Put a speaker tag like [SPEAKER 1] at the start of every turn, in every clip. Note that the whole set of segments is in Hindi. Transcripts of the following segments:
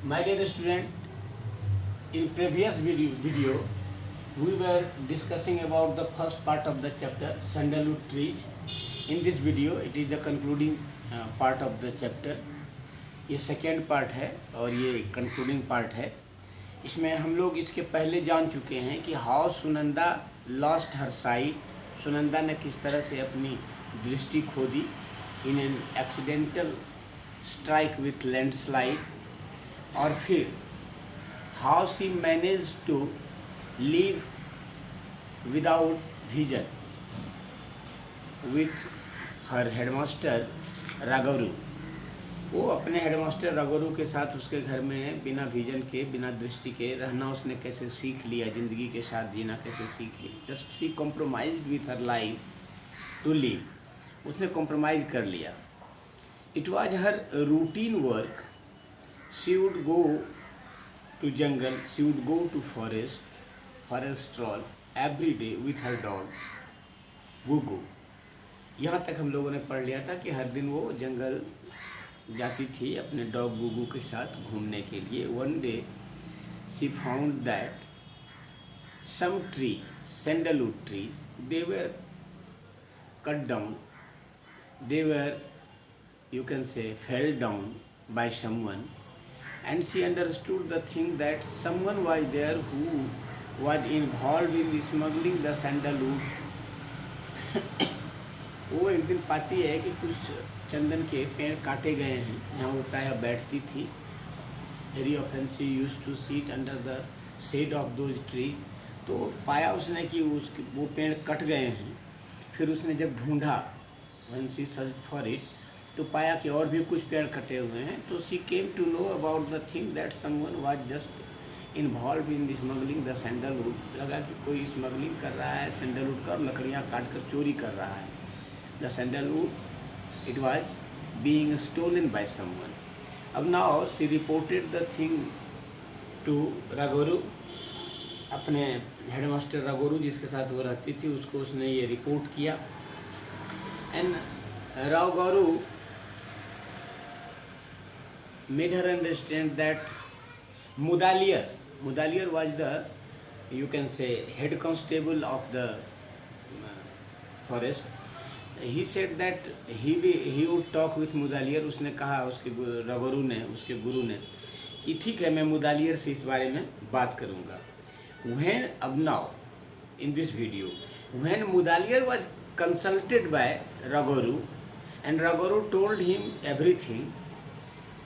[SPEAKER 1] My dear student, in previous video we were discussing about the first part of the chapter sandalwood trees. In this video it is the concluding part of the chapter. ये सेकेंड पार्ट है और ये कंक्लूडिंग पार्ट है. इसमें हम लोग इसके पहले जान चुके हैं कि how Sunanda lost her sight. Sunanda ने किस तरह से अपनी दृष्टि खो दी in an accidental strike with landslide. और फिर how she manage to live without vision with her headmaster राघवरू. वो अपने हेडमास्टर राघवरू के साथ उसके घर में बिना विजन के, बिना दृष्टि के रहना उसने कैसे सीख लिया, ज़िंदगी के साथ जीना कैसे सीख लिया. Just she compromised with her life to live. उसने कॉम्प्रोमाइज़ कर लिया. It was her routine work. She would go to jungle, she would go to forest stroll every day with her dog Gugu. यहाँ तक हम लोगों ने पढ़ लिया था कि हर दिन वो जंगल जाती थी अपने डॉग गुगू के साथ घूमने के लिए. One day she found that some trees, sandalwood trees, they were cut down, they were you can say fell down by someone, and she understood the thing that someone was there who was involved in smuggling the sandalwood. वो एक दिन पाती है कि कुछ चंदन के पेड़ काटे गए हैं जहाँ वो प्रायः बैठती थी. Very often she used to sit under the shade of those trees. तो पाया उसने कि वो पेड़ कट गए हैं. फिर उसने जब ढूंढा, when she searched for it, तो पाया कि और भी कुछ पेड़ कटे हुए हैं. तो she came to know about the thing that someone was just involve in smuggling the sandalwood. लगा कि कोई स्मगलिंग कर रहा है सैंडलवुड का और लकड़ियाँ काट कर चोरी कर रहा है. The sandalwood it was being stolen by someone. अब now she reported the thing to राघवरू. अपने हेडमास्टर राघवरू जिसके साथ वो रहती थी उसको उसने ये रिपोर्ट किया. एंड राघवरू made her understand that Mudaliar was the, you can say, head constable of the forest. He said that he would talk with Mudaliar. उसने कहा उसके राघवरू ने, उसके गुरु ने, कि ठीक है मैं मुदालियर से इस बारे में बात करूँगा. When अब now in this video, when Mudaliar was consulted by Raghavaru and Raghavaru told him everything,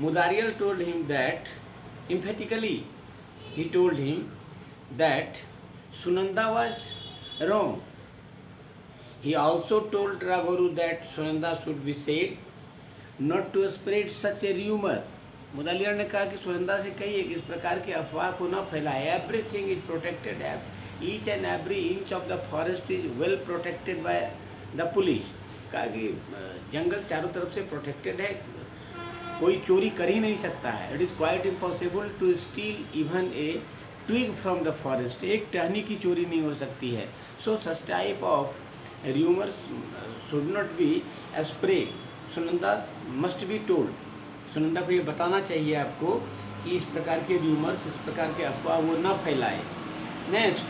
[SPEAKER 1] Mudaliar told him that, emphatically, he told him that Sunanda was wrong. He also told Raghavaru that Sunanda should be said not to spread such a rumor. Mudaliar ने कहा कि सुनंदा से कहिए कि इस प्रकार के अफवाह को न फैलाए. Everything is protected. Each and every inch of the forest is well protected by the police. कहा कि जंगल चारों तरफ से प्रोटेक्टेड है, कोई चोरी कर ही नहीं सकता है. It is quite impossible to steal even a twig from the forest. एक टहनी की चोरी नहीं हो सकती है. So such type of rumours should not be spread. Sunanda must be told. Sunanda को ये बताना चाहिए आपको कि इस प्रकार के र्यूमर्स, इस प्रकार के अफवाह वो ना फैलाए. Next,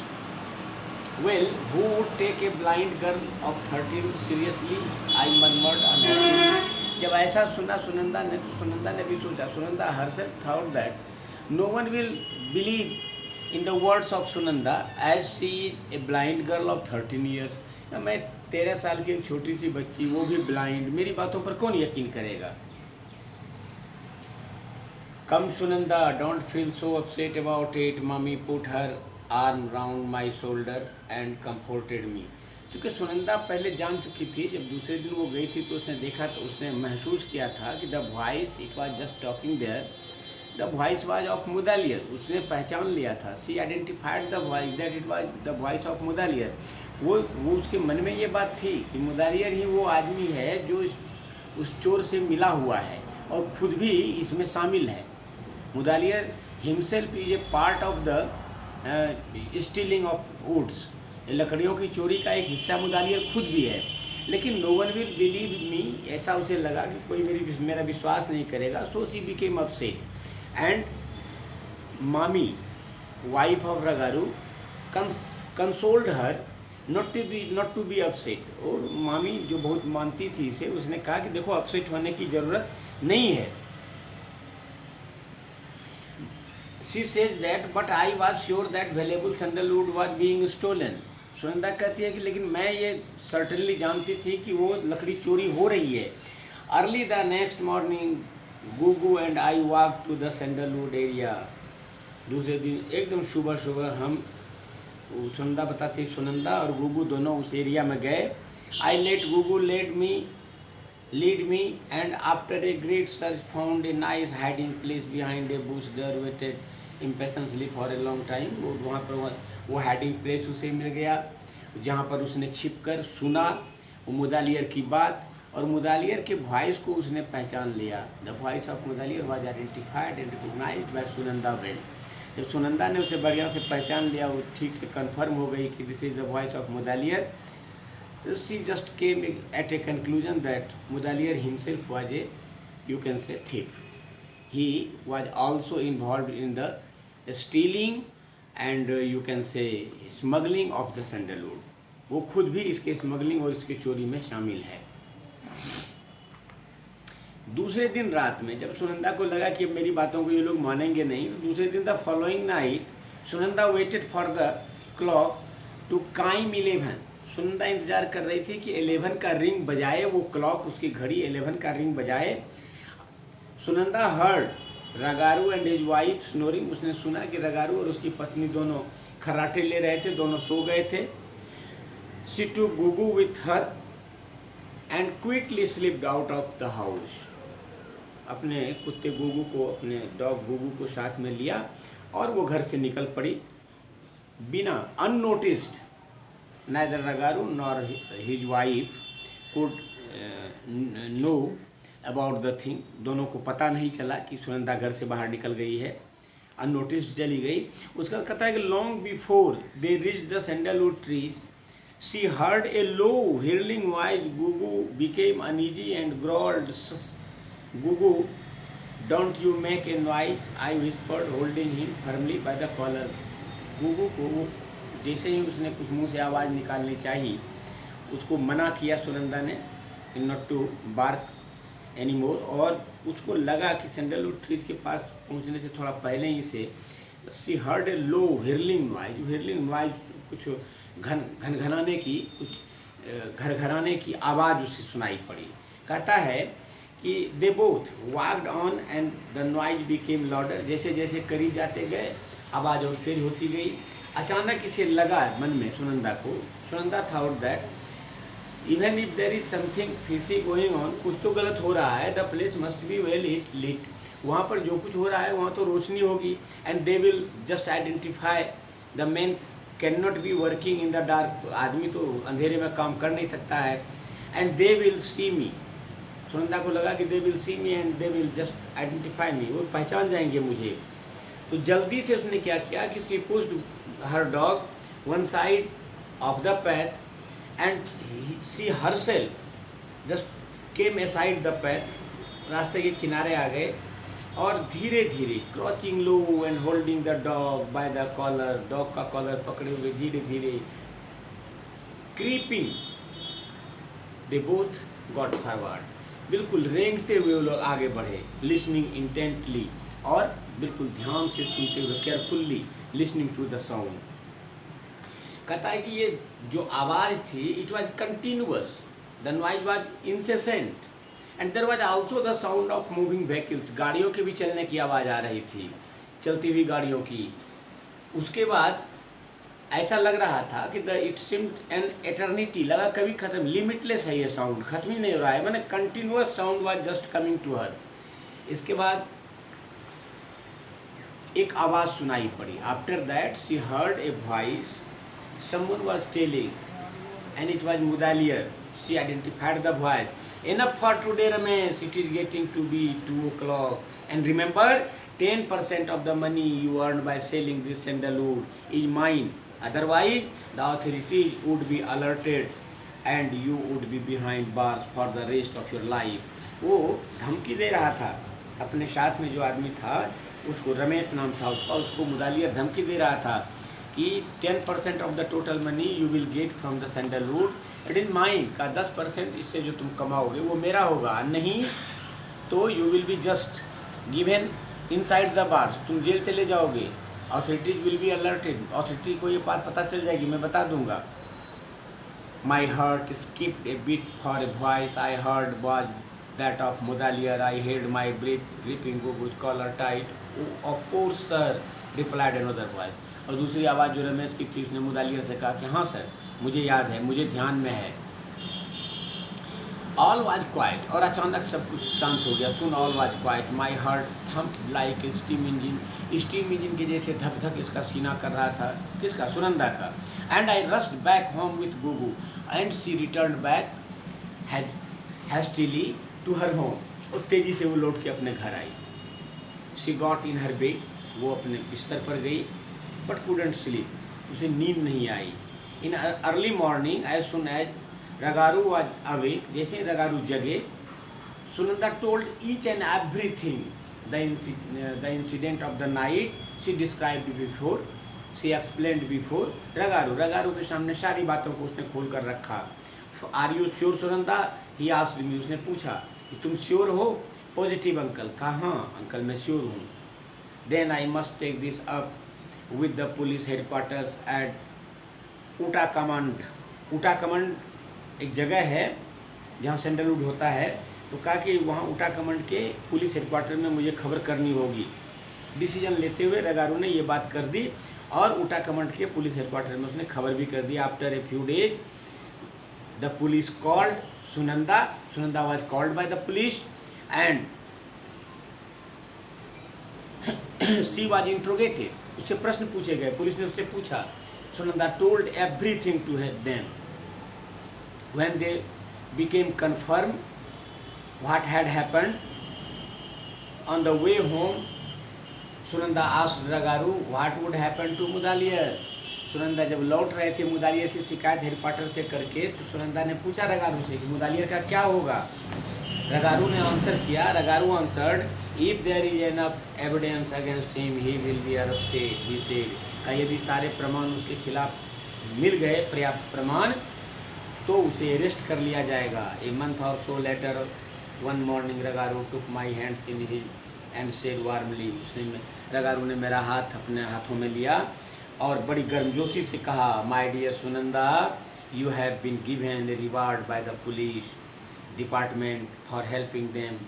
[SPEAKER 1] well who would take a blind girl of 13 seriously. I murmured unhappily. जब ऐसा सुना सुनंदा ने तो सुनंदा ने भी सोचा, Sunanda herself thought that no one will believe in the words of Sunanda as she is a blind girl of 13 years. मैं 13 साल की एक छोटी सी बच्ची, वो भी ब्लाइंड, मेरी बातों पर कौन यकीन करेगा. Come Sunanda, don't feel so upset about it. Mommy put her arm round my shoulder and comforted me. चूँकि सुनंदा पहले जान चुकी थी, जब दूसरे दिन वो गई थी तो उसने देखा, तो उसने महसूस किया था कि the voice it was just talking there, the voice was of Mudaliar. उसने पहचान लिया था. She identified the voice that it was the voice of Mudaliar. वो उसके मन में ये बात थी कि मुदालियर ही वो आदमी है जो उस चोर से मिला हुआ है और खुद भी इसमें शामिल है. Mudaliar himself is a part of the stealing of woods. लकड़ियों की चोरी का एक हिस्सा मुदालियर खुद भी है. लेकिन no one will believe me. ऐसा उसे लगा कि कोई मेरा विश्वास नहीं करेगा. So she became upset and Mami, wife of Ragaru, consoled her not to be upset. और मामी जो बहुत मानती थी इसे, उसने कहा कि देखो अपसेट होने की ज़रूरत नहीं है. She says that, but I was sure that valuable sandalwood was being stolen. Sunanda कहती है कि लेकिन मैं ये सर्टनली जानती थी कि वो लकड़ी चोरी हो रही है. Early the next morning, Gugu and I walked to the sandalwood area. दूसरे दिन एकदम सुबह सुबह हम, सुनंदा बताती है, सुनंदा और गुगू दोनों उस एरिया में गए. I let Gugu lead me, and after a great search found a nice hiding place behind a bush. There waited impatiently for a long time. वहाँ पर वो हाइडिंग प्लेस उसे मिल गया जहाँ पर उसने छिपकर सुना वो मुदालियर की बात, और मुदालियर के वॉइस को उसने पहचान लिया. The voice of Mudaliar was identified and recognised by Sunanda well. जब सुनंदा ने उसे बढ़िया से पहचान लिया, वो ठीक से कंफर्म हो गई कि this is the voice of Mudaliar. She just came at a conclusion that Mudaliar himself was a, you can say, thief. He was also involved in the stealing and you can say smuggling of the sandalwood. वो खुद भी इसके स्मगलिंग और इसके चोरी में शामिल है. दूसरे दिन रात में जब सुनंदा को लगा कि मेरी बातों को ये लोग मानेंगे नहीं, तो दूसरे दिन the following night Sunanda waited for the clock to chime 11. Sunanda इंतजार कर रही थी कि 11 का रिंग बजाए, वो क्लॉक उसकी घड़ी 11 का रिंग बजाए. Sunanda heard Ragaru and his wife snoring. उसने सुना कि रगारू और उसकी पत्नी दोनों खर्राटे ले रहे थे, दोनों सो गए थे. She took Gugu with her and quickly slipped out of the house. अपने कुत्ते गुगू को, अपने डॉग गुगू को साथ में लिया और वो घर से निकल पड़ी बिना unnoticed. Neither Ragaru nor his wife could know about the thing. दोनों को पता नहीं चला कि सुनंदा घर से बाहर निकल गई है, अननोटिस्ड चली गई. उसका कहता है कि long before they reached the sandalwood trees, she heard a low hurling voice. Gugu became uneasy and growled, "Gugu, don't you make a noise," I whispered, holding him firmly by the collar. Gugu को जैसे ही उसने कुछ मुंह से आवाज़ निकालनी चाहिए, उसको मना किया सुनंदा ने not to bark any more. और उसको लगा कि सैंडलवुड ट्रीज के पास पहुंचने से थोड़ा पहले ही से she heard a low whirling noise. Whirling noise कुछ घनघनाने की, कुछ घरघराने की आवाज़ उसे सुनाई पड़ी. कहता है कि they both walked on and the noise became louder. जैसे जैसे करीब जाते गए आवाज़ और तेज होती गई. अचानक इसे लगा मन में सुनंदा को, Sunanda thought that even if there is something fishy going on, कुछ तो गलत हो रहा है. The place must be well lit. वहाँ पर जो कुछ हो रहा है वहाँ तो रोशनी होगी. And they will just identify the man can not be working in the dark. आदमी तो अंधेरे में काम कर नहीं सकता है. And they will see me. Sunanda को लगा कि they will see me and they will just identify me. वो पहचान जाएंगे मुझे. तो जल्दी से उसने क्या किया कि she pushed her dog one side of the path and she herself just came aside the path. रास्ते के किनारे आ गए और धीरे धीरे crouching low and holding the dog by the collar, dog का कॉलर पकड़े हुए धीरे धीरे creeping they both got forward. बिल्कुल रेंगते हुए वो लोग आगे बढ़े. listening intently, और बिल्कुल ध्यान से सुनते हुए, carefully listening to the sound. कहता है कि ये जो आवाज़ थी it was continuous, the noise was incessant and there was also the sound of moving vehicles. गाड़ियों के भी चलने की आवाज़ आ रही थी, चलती हुई गाड़ियों की. उसके बाद ऐसा लग रहा था कि the it seemed an eternity. लगा कभी खत्म, लिमिटलेस है ये साउंड, खत्म ही नहीं हो रहा है. मैंने continuous sound was just coming to her. इसके बाद एक आवाज़ सुनाई पड़ी. After that she heard a voice. Someone was telling and it was Mudaliar. She identified the voice. Enough for today, Ramesh. It is getting to be 2 o'clock. And remember, 10% of the money you earned by selling this sandalwood is mine. Otherwise, the authorities would be alerted and you would be behind bars for the rest of your life. वो धमकी दे रहा था. अपने साथ में जो आदमी था उसको रमेश नाम था उसका, उसको मुदालियर धमकी दे रहा था कि 10% of the total money you will get from the sandalwood, it is mine, का 10% इससे जो तुम कमाओगे वो मेरा होगा, नहीं तो you will be just given inside the bars, तुम जेल चले जाओगे, authorities will be alerted, authority को ये बात पता चल जाएगी, मैं बता दूंगा। My heart skipped a beat for a voice I heard was that of Mudaliar, I held my breath gripping Gugu's collar tight, of course sir replied another voice. और दूसरी आवाज़ जो रमेश की थी उसने मुदालियर से कहा कि हाँ सर मुझे याद है, मुझे ध्यान में है। ऑल वाज क्वाइट, और अचानक सब कुछ शांत हो गया। Soon all was quiet, my heart thump like a steam engine, steam engine के जैसे धक धक इसका सीना कर रहा था, किसका, सुनंदा का। And I rushed back home with Gugu and she return back hastily to her home, और तेज़ी से वो लौट के अपने घर आई। She got in her bed, वो अपने बिस्तर पर गई, बट कुडंट स्लीप, उसे नींद नहीं आई। In early morning as soon as Ragaru was awake, जैसे रगारू जगे, Sunanda told each and everything the incident of the night she described before, she explained before Ragaru, Ragaru के सामने सारी बातों को उसने खोल कर रखा। Are you sure Sunanda, he asked me, उसने पूछा कि तुम श्योर हो? पॉजिटिव अंकल, कहा हाँ अंकल मैं श्योर हूँ। Then I must take this up with the police headquarters at Ootacamund, Ootacamund एक जगह है जहाँ सैंडलवुड होता है, तो कहा कि वहाँ ऊटा कमांड के पुलिस हेडक्वार्टर में मुझे खबर करनी होगी। डिसीजन लेते हुए रगारू ने ये बात कर दी और ऊटा कमांड के पुलिस हेडक्वार्टर में उसने खबर भी कर दी। After a few days the police called Sunanda, Sunanda was called by the police and she was interrogated, उससे प्रश्न पूछे गए, पुलिस ने उससे पूछा। Sunanda told everything to them. When they became confirmed what had happened, on the way home, Sunanda asked Ragaru what would happen to Mudaliar. Sunanda जब लौट रहे थे मुदालियर की शिकायत हेडक्वार्टर से करके, तो सुनंदा ने पूछा रगारू से कि मुदालियर का क्या होगा। रगारू ने आंसर किया, Ragaru answered, if there is enough evidence against him he will be arrested, he said, का यदि सारे प्रमाण उसके खिलाफ मिल गए, पर्याप्त प्रमाण, तो उसे अरेस्ट कर लिया जाएगा। A month or so later one morning Ragaru took my hands in his and said warmly, उसने रगारू ने मेरा हाथ अपने हाथों में लिया और बड़ी गर्मजोशी से कहा, my dear Sunanda, you have been given a reward by the police department for helping them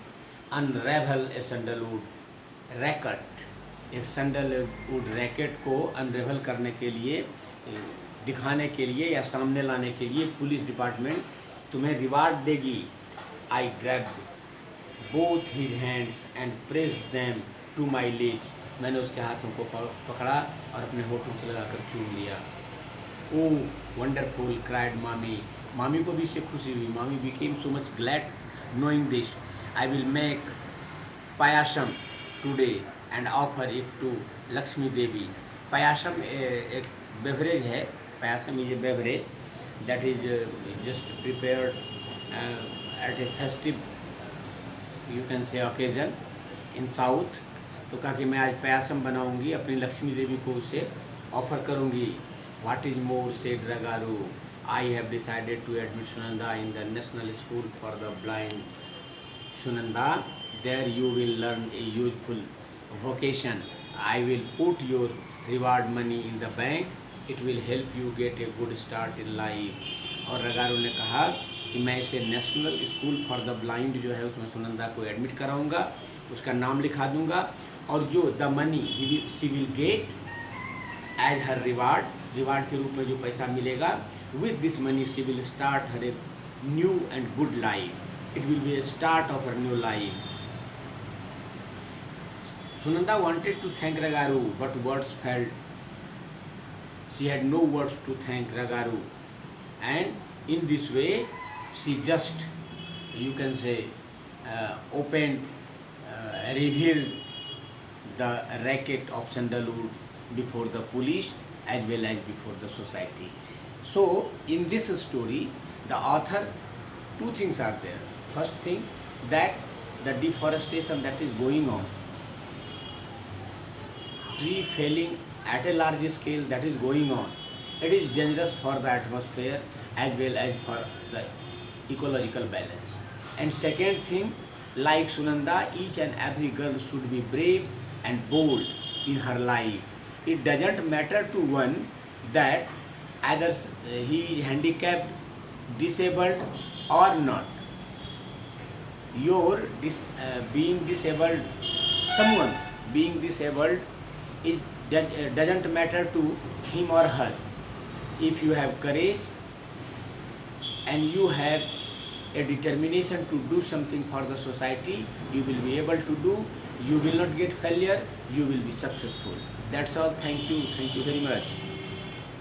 [SPEAKER 1] unravel a sandalwood racket, एक सैंडलवुड रैकेट को अनरेवल करने के लिए, दिखाने के लिए या सामने लाने के लिए पुलिस डिपार्टमेंट तुम्हें रिवार्ड देगी। I grabbed both his hands and pressed them to my lips, मैंने उसके हाथों को पकड़ा और अपने होठों से लगाकर चूम लिया। ओह वंडरफुल क्राइड मामी, मामी को भी इससे खुशी हुई। Mami became so much glad knowing this, I will make payasam today and offer it to Lakshmi Devi. Payasam एक बेवरेज है, payasam is a beverage that is just prepared at a festive you can say occasion in south. तो कहा कि मैं आज पायासम बनाऊंगी, अपनी लक्ष्मी देवी को उसे ऑफर करूंगी। What is more said Ragaru, I have decided to admit Sunanda in the national school for the blind Sunanda, there you will learn a useful vocation, I will put your reward money in the bank, it will help you get a good start in life. और रगारू ने कहा कि मैं इसे national school for the blind जो है उसमें सुनंदा को एडमिट कराऊंगा, उसका नाम लिखा दूंगा, और जो the money she will get as her reward, reward के रूप में जो पैसा मिलेगा, with this money she will start her a new and good life, it will be a start of her new life. Sunanda wanted to thank Ragaru, but words failed. She had no words to thank Ragaru, and in this way, she just, you can say, opened, revealed the racket of sandalwood before the police as well as before the society. So, in this story, the author, two things are there. First thing, that the deforestation that is going on, tree felling at a large scale that is going on, it is dangerous for the atmosphere as well as for the ecological balance. And second thing, like Sunanda, each and every girl should be brave and bold in her life. It doesn't matter to one that either he is handicapped, disabled or not. Your being disabled, someone being disabled, it doesn't matter to him or her. If you have courage and you have a determination to do something for the society, you will be able to do. You will not get failure, you will be successful. That's all. Thank you very much.